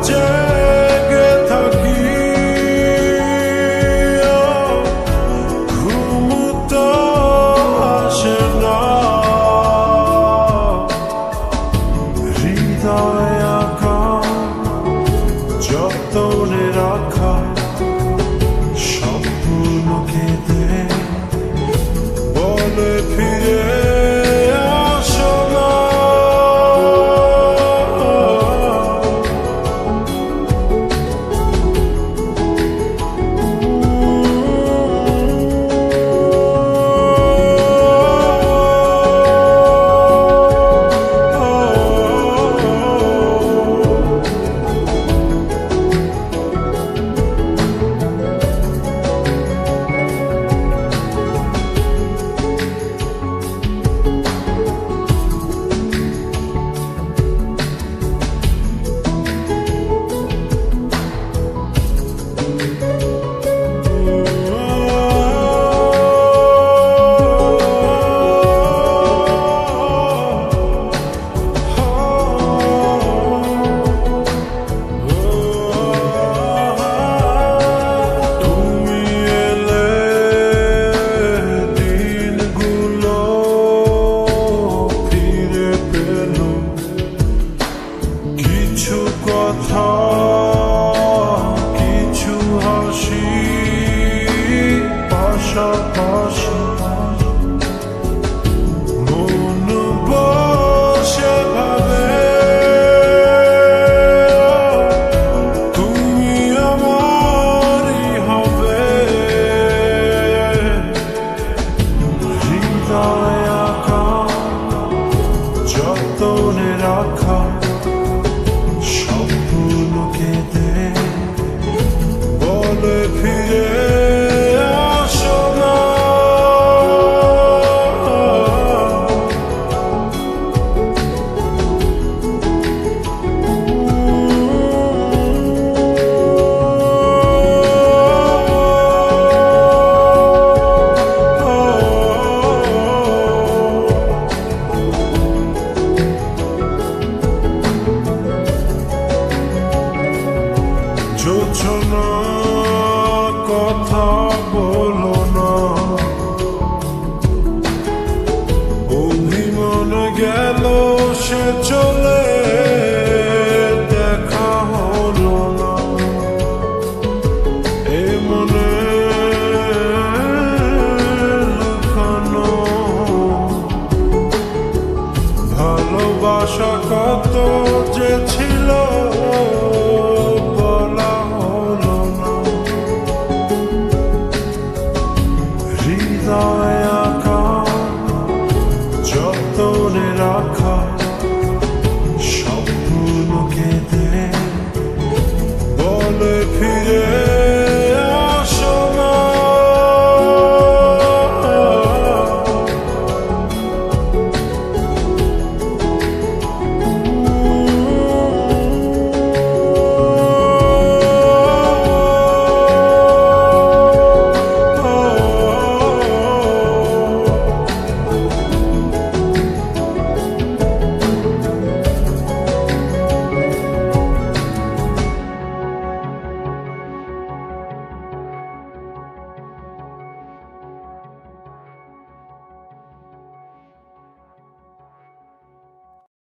জেগে থাকি, ঘুম তো আসে না, হৃদয় আঁকা যতনে রাখা স্বপ্ন কেঁদে বলে ফিরে আসো না। কিছু কথা, কিছু হাসি পাশাপাশি, মন বসে ভাবে তুমি আমারই হবে। হৃদয় আঁকা যতনে রাখা স্বপ্ন কেঁদে বলে ফিরে আসো না। জোছনা কথা বলো না, অভিমান গেল সে চলে, দেখা হলো না। এ মনে লুকানো ভালোবাসা কত যে ছিল বলা হলো না। হৃদয় আঁকা যতনে রাখা স্বপ্ন কেঁদে বলে ফিরে